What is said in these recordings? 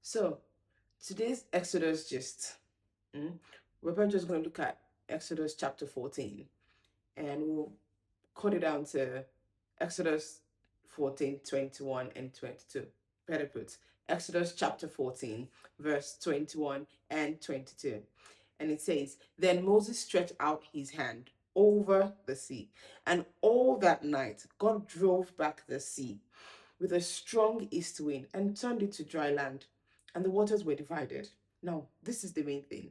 So today's Exodus gist, we're probably just going to look at Exodus chapter 14, and we'll cut it down to Exodus 14, 21, and 22. Better put, Exodus chapter 14, verse 21 and 22. And it says, Then Moses stretched out his hand over the sea, and all that night God drove back the sea with a strong east wind and turned it to dry land, and the waters were divided. Now, this is the main thing.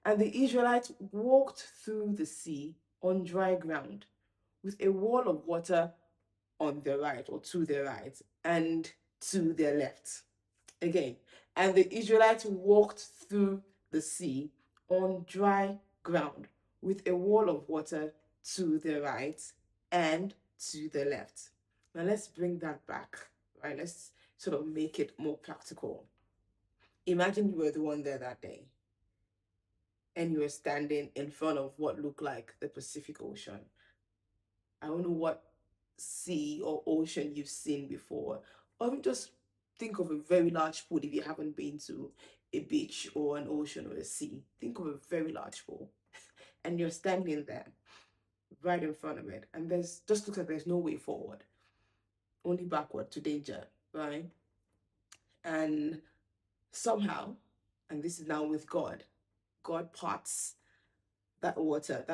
And the Israelites walked through the sea on dry ground with a wall of water on their right or to their right and to their left. Again, and the Israelites walked through the sea on dry ground with a wall of water to the right and to the left. Now let's bring that back, right? Let's sort of make it more practical. Imagine you were the one there that day and you were standing in front of what looked like the Pacific Ocean. I don't know what sea or ocean you've seen before, or even just think of a very large pool if you haven't been to a beach or an ocean or a sea. Think of a very large pool, and you're standing there right in front of it, and there's just looks like there's no way forward, only backward to danger, right? And somehow, and this is now with God, God parts that water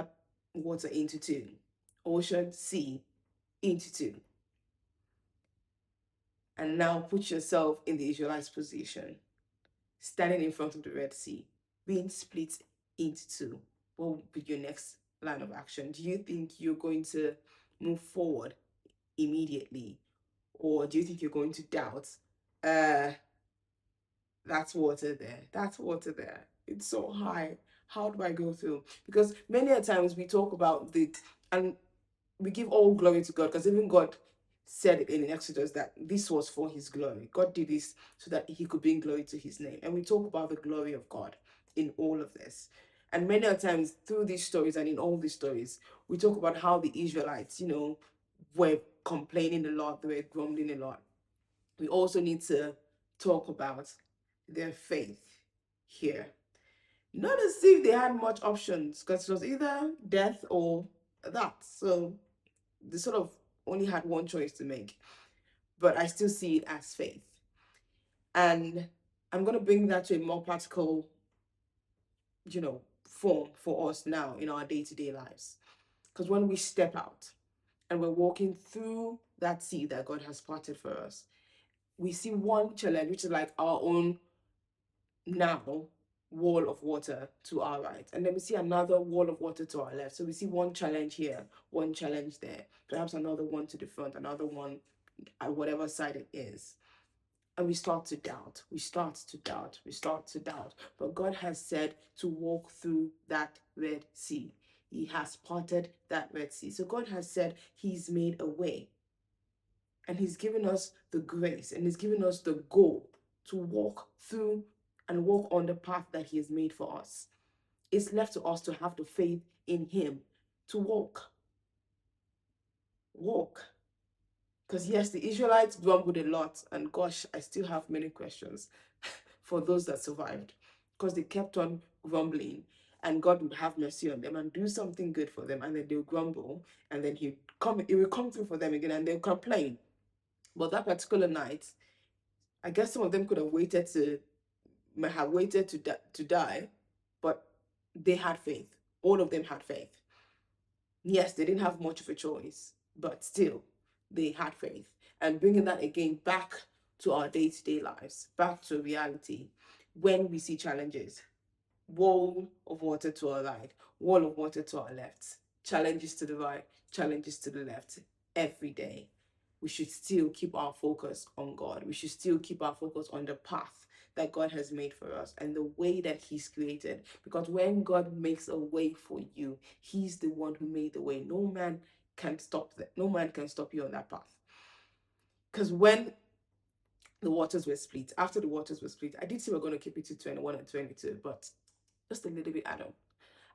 into two, ocean, sea into two. And now put yourself in the Israelites' position, standing in front of the Red Sea, being split into two. What would be your next line of action? Do you think you're going to move forward immediately? Or do you think you're going to doubt? Uh, that's water there. That's water there. It's so high. How do I go through? Because many a times we talk about and we give all glory to God, because even God said it in Exodus that this was for his glory. God did this so that he could bring glory to his name. And we talk about the glory of God in all of this. And many a times through these stories and in all these stories, we talk about how the Israelites, were complaining a lot, they were grumbling a lot. We also need to talk about their faith here. Not as if they had much options, because it was either death or that. So they sort of only had one choice to make, but I still see it as faith. And I'm going to bring that to a more practical, form for us now in our day to day lives. Because when we step out and we're walking through that sea that God has parted for us, we see one challenge, which is like our own now wall of water to our right, and then we see another wall of water to our left. So we see one challenge here, one challenge there, perhaps another one to the front, another one at whatever side it is. And we start to doubt, we start to doubt, we start to doubt. But God has said to walk through that Red Sea. He has parted that Red Sea. So God has said he's made a way, and he's given us the grace, and he's given us the goal to walk through and walk on the path that he has made for us. It's left to us to have the faith in him to walk. Walk. Because yes, the Israelites grumbled a lot, and gosh, I still have many questions for those that survived, because they kept on grumbling, and God would have mercy on them and do something good for them, and then they'll grumble, and then he will come through for them again, and they'll complain. But that particular night, I guess some of them could have waited to die, but they had faith. All of them had faith. Yes, they didn't have much of a choice, but still, they had faith. And bringing that again back to our day to day lives, back to reality, when we see challenges, wall of water to our right, wall of water to our left, challenges to the right, challenges to the left, every day, we should still keep our focus on God. We should still keep our focus on the path that God has made for us and the way that he's created. Because when God makes a way for you, he's the one who made the way. No man can stop that. No man can stop you on that path. Because when the waters were split, after the waters were split, I did say we're going to keep it to 21 and 22, but just a little bit add on.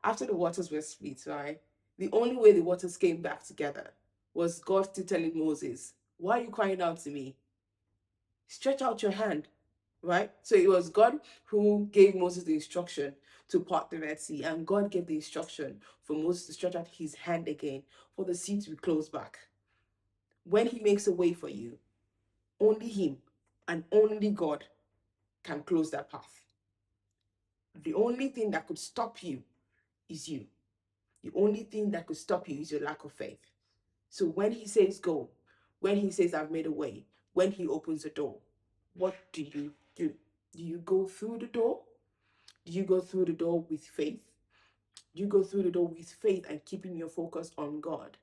After the waters were split, right? The only way the waters came back together was God still telling Moses, "Why are you crying out to me? Stretch out your hand." right? So it was God who gave Moses the instruction to part the Red Sea, and God gave the instruction for Moses to stretch out his hand again for the sea to be closed back. When he makes a way for you, only him and only God can close that path. The only thing that could stop you is you. The only thing that could stop you is your lack of faith. So when he says go, when he says I've made a way, when he opens the door, what do you do? Do you go through the door? Do you go through the door with faith? Do you go through the door with faith and keeping your focus on God?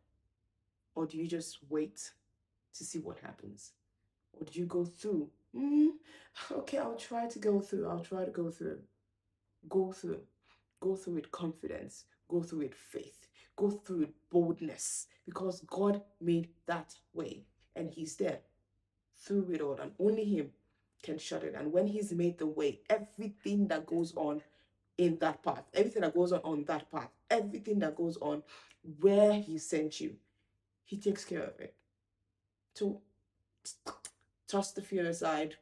Or do you just wait to see what happens? Or do you go through? Okay, I'll try to go through. I'll try to go through. Go through. Go through with confidence. Go through with faith. Go through with boldness. Because God made that way. And He's there through it all. And only Him can shut it. And when He's made the way, everything that goes on in that path, everything that goes on that path, everything that goes on where He sent you, He takes care of it. So toss the fear aside,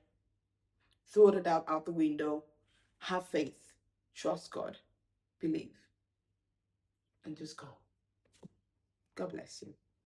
throw the doubt out the window, have faith, trust God, believe, and just go. God bless you.